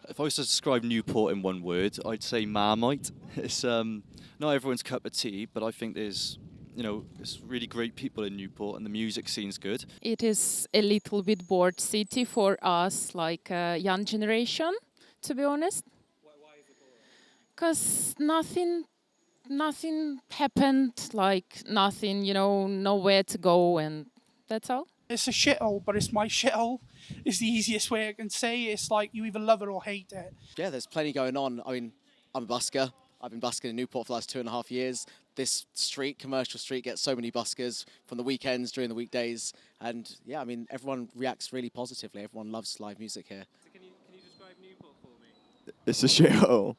If I was to describe Newport in one word, I'd say Marmite. It's not everyone's cup of tea, but I think there's, it's really great people in Newport and the music scene's good. It is a little bit bored city for us, like a young generation, to be honest. Why is it boring? Because nothing happened, like nothing, nowhere to go, and that's all. It's a shithole, but it's my shithole. It's the easiest way I can say. It's like you either love it or hate it. Yeah, there's plenty going on. I mean, I'm a busker. I've been busking in Newport for the last 2.5 years. This street, commercial street, gets so many buskers from the weekends, during the weekdays. And yeah, I mean, everyone reacts really positively. Everyone loves live music here. So can you describe Newport for me? It's a shithole.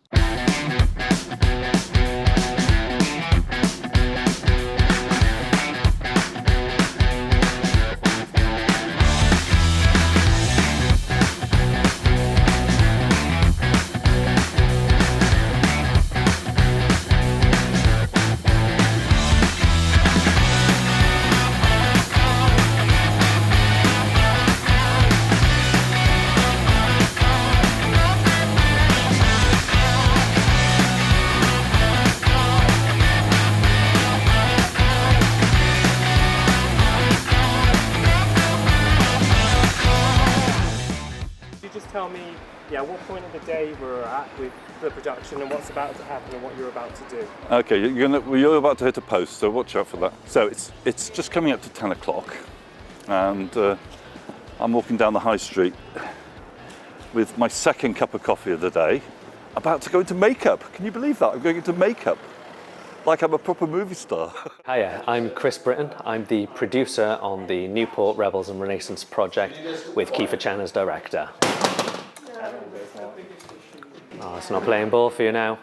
Just tell me, what point of the day we're at with the production and what's about to happen and what you're about to do. Okay, you're about to hit a post, so watch out for that. So it's just coming up to 10 o'clock, and I'm walking down the high street with my second cup of coffee of the day, about to go into makeup. Can you believe that? I'm going into makeup, like I'm a proper movie star. Hiya, I'm Chris Britton. I'm the producer on the Newport Rebels and Renaissance project with Keefa as director. Oh, it's not playing ball for you now.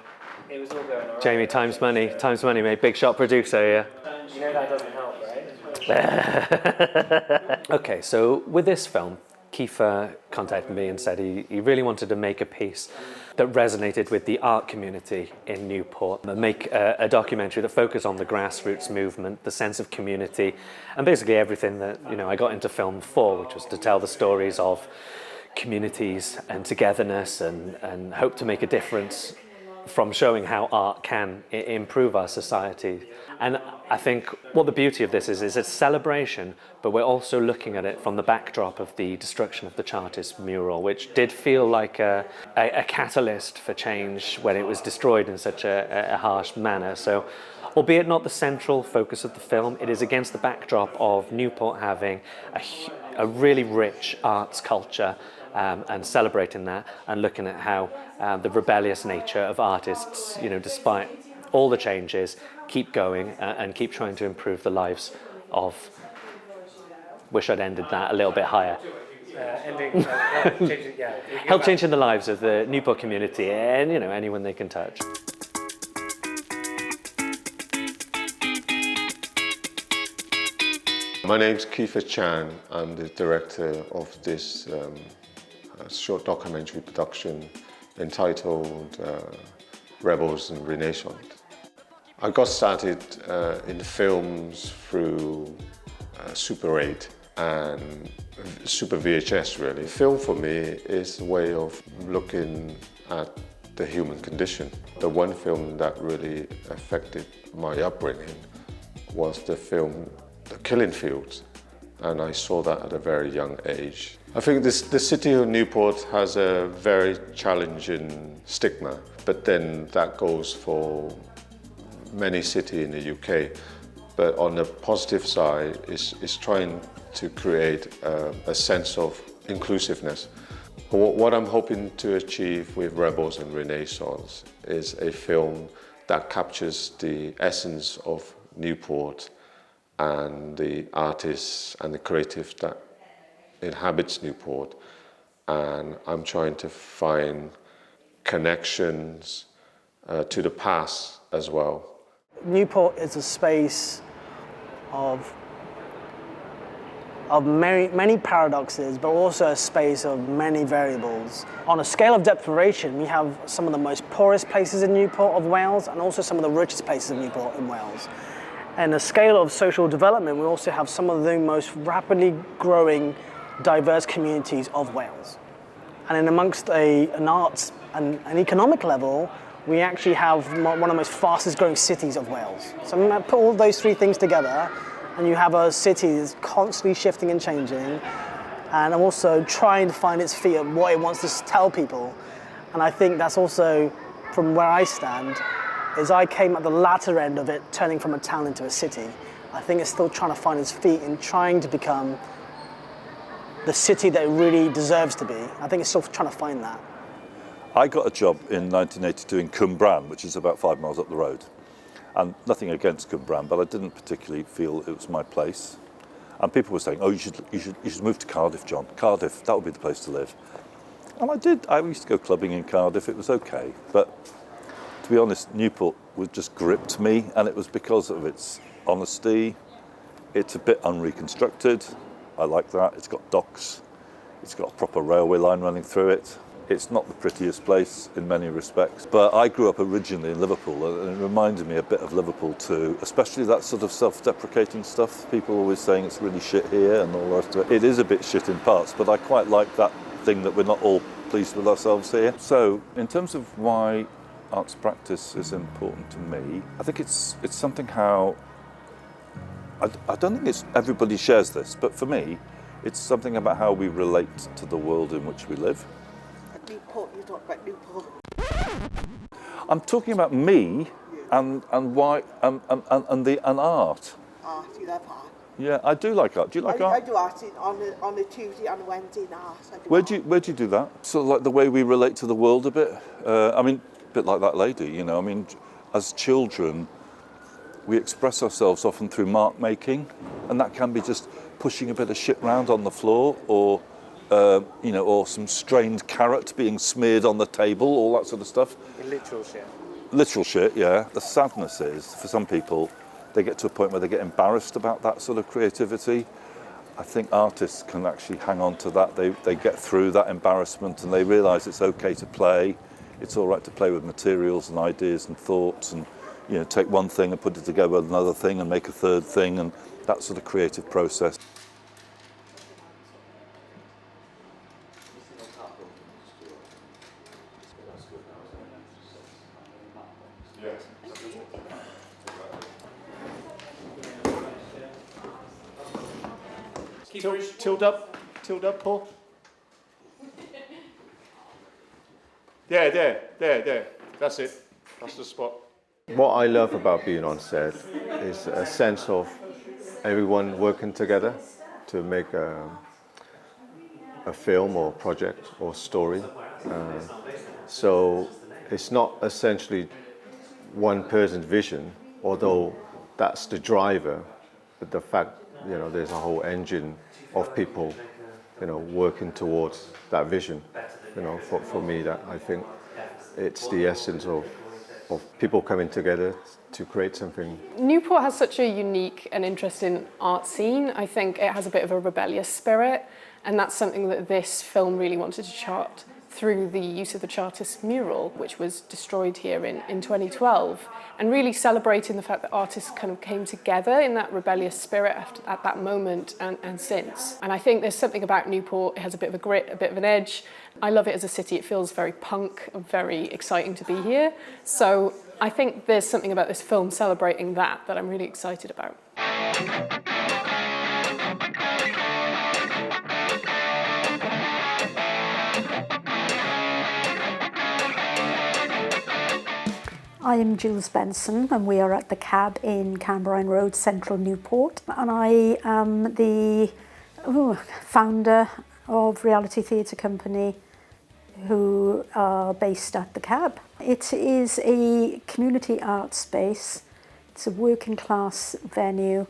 It was all going alright. Jamie, time's money, mate. Big shot producer here. You know that doesn't help, right? Okay, so with this film, Keefa contacted me and said he really wanted to make a piece that resonated with the art community in Newport, and make a documentary that focused on the grassroots movement, the sense of community, and basically everything that I got into film for, which was to tell the stories of communities and togetherness, and hope to make a difference from showing how art can improve our society. And I think what the beauty of this is it's a celebration, but we're also looking at it from the backdrop of the destruction of the Chartists mural, which did feel like a catalyst for change when it was destroyed in such a harsh manner. So, albeit not the central focus of the film, it is against the backdrop of Newport having a really rich arts culture, and celebrating that and looking at how the rebellious nature of artists, despite all the changes, keep going and keep trying to improve the lives of. Wish I'd ended that a little bit higher. Help changing the lives of the Newport community and anyone they can touch. My name's Keefa Chan. I'm the director of this short documentary production entitled Rebels and Renaissance. I got started in films through Super 8 and Super VHS really. Film for me is a way of looking at the human condition. The one film that really affected my upbringing was the film The Killing Fields, and I saw that at a very young age. I think the city of Newport has a very challenging stigma, but then that goes for many cities in the UK. But on the positive side, is trying to create a sense of inclusiveness. What I'm hoping to achieve with Rebels and Renaissance is a film that captures the essence of Newport and the artists and the creatives that inhabits Newport. And I'm trying to find connections to the past as well. Newport is a space of many paradoxes, but also a space of many variables. On a scale of deprivation, we have some of the most poorest places in Newport of Wales and also some of the richest places in Newport in Wales. And a scale of social development, we also have some of the most rapidly growing diverse communities of Wales. And then amongst an arts and an economic level, we actually have one of the most fastest growing cities of Wales. So I'm going to put all those three things together, and you have a city that's constantly shifting and changing, and also trying to find its feet and what it wants to tell people. And I think that's also, from where I stand, is I came at the latter end of it, turning from a town into a city. I think it's still trying to find its feet and trying to become the city that it really deserves to be. I think it's still trying to find that. I got a job in 1982 in Cwmbran, which is about 5 miles up the road. And nothing against Cwmbran, but I didn't particularly feel it was my place. And people were saying, oh, you should move to Cardiff, John. Cardiff, that would be the place to live. And I did. I used to go clubbing in Cardiff. It was okay. But to be honest, Newport just gripped me, and it was because of its honesty. It's a bit unreconstructed. I like that. It's got docks. It's got a proper railway line running through it. It's not the prettiest place in many respects, but I grew up originally in Liverpool, and it reminded me a bit of Liverpool too, especially that sort of self-deprecating stuff. People always saying it's really shit here and all the rest of it. It is a bit shit in parts, but I quite like that thing that we're not all pleased with ourselves here. So in terms of why arts practice is important to me, I think it's something how, I don't think everybody shares this, but for me, it's something about how we relate to the world in which we live. Newport, you talk about Newport. I'm talking about me and why and art. Art, you love art. Yeah, I do like art. Do you like art? I do art on a Tuesday, on a Wednesday in art. Where do you do that? Sort of like the way we relate to the world a bit. I mean, a bit like that lady, you know. I mean, as children, we express ourselves often through mark making, and that can be just pushing a bit of shit round on the floor, or or some strained carrot being smeared on the table, all that sort of stuff. Literal shit. Literal shit, yeah. The sadness is, for some people, they get to a point where they get embarrassed about that sort of creativity. I think artists can actually hang on to that. They get through that embarrassment and they realise it's okay to play. It's all right to play with materials and ideas and thoughts, and take one thing and put it together with another thing and make a third thing, and that sort of creative process. Tilt up, Paul. There. That's it. That's the spot. What I love about being on set is a sense of everyone working together to make a film or project or story. So it's not essentially one person's vision, although that's the driver, but the fact there's a whole engine of people working towards that vision. For me, that I think it's the essence of people coming together to create something. Newport has such a unique and interesting art scene. I think it has a bit of a rebellious spirit, and that's something that this film really wanted to chart through the use of the Chartists mural, which was destroyed here in 2012, and really celebrating the fact that artists kind of came together in that rebellious spirit at that moment and since. And I think there's something about Newport. It has a bit of a grit, a bit of an edge. I love it as a city. It feels very punk, very exciting to be here. So I think there's something about this film celebrating that I'm really excited about. I am Jules Benson, and we are at the Cab in Cambrine Road, Central Newport, and I am the founder of reality theatre company who are based at the Cab. It is a community art space. It's a working class venue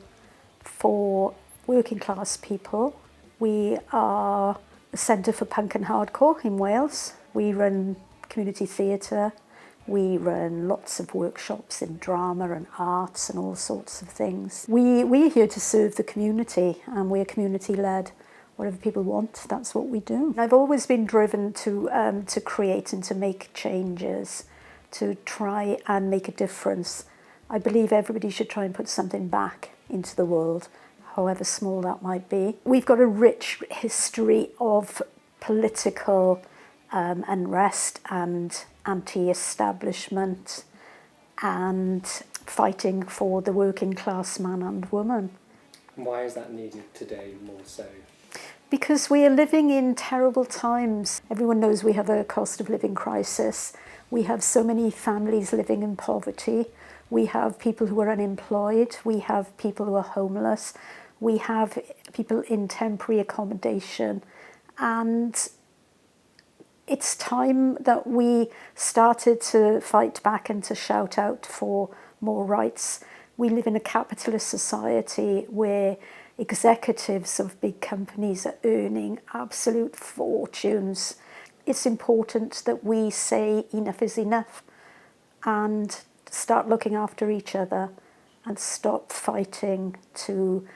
for working class people. We are a centre for punk and hardcore in Wales. We run community theatre. We run lots of workshops in drama and arts and all sorts of things. We're here to serve the community, and we're community-led. Whatever people want, that's what we do. I've always been driven to create and to make changes, to try and make a difference. I believe everybody should try and put something back into the world, however small that might be. We've got a rich history of political unrest and anti-establishment and fighting for the working class man and woman. Why is that needed today more so? Because we are living in terrible times. Everyone knows we have a cost of living crisis. We have so many families living in poverty. We have people who are unemployed. We have people who are homeless. We have people in temporary accommodation. And it's time that we started to fight back and to shout out for more rights. We live in a capitalist society where executives of big companies are earning absolute fortunes. It's important that we say enough is enough and start looking after each other and stop fighting to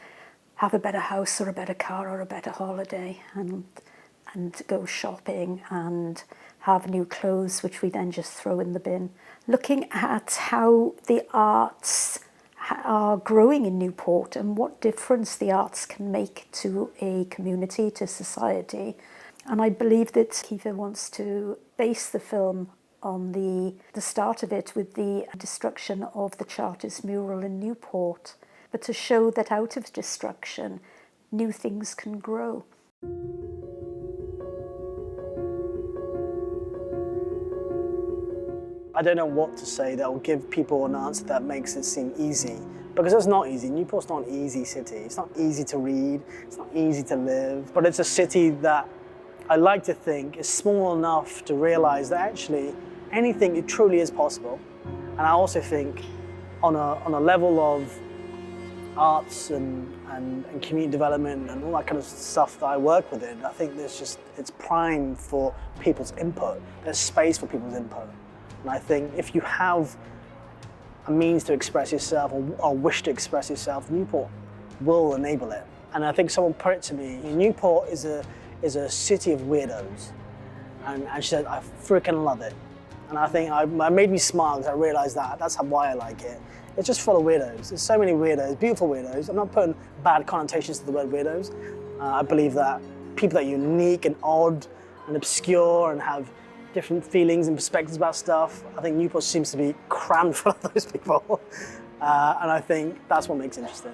have a better house or a better car or a better holiday and go shopping and have new clothes which we then just throw in the bin. Looking at how the arts are growing in Newport and what difference the arts can make to a community, to society. And I believe that Keefa wants to base the film on the start of it with the destruction of the Chartists mural in Newport, but to show that out of destruction, new things can grow. I don't know what to say that will give people an answer that makes it seem easy, because it's not easy. Newport's not an easy city. It's not easy to read, it's not easy to live, but it's a city that I like to think is small enough to realize that actually anything it truly is possible. And I also think on a level of arts and community development and all that kind of stuff that I work within, I think it's prime for people's input. There's space for people's input. And I think if you have a means to express yourself or wish to express yourself, Newport will enable it. And I think someone put it to me, Newport is a city of weirdos. And she said, I freaking love it. And I think it made me smile because I realized that's why I like it. It's just full of weirdos. There's so many weirdos, beautiful weirdos. I'm not putting bad connotations to the word weirdos. I believe that people that are unique and odd and obscure and have different feelings and perspectives about stuff. I think Newport seems to be crammed full of those people. And I think that's what makes it interesting.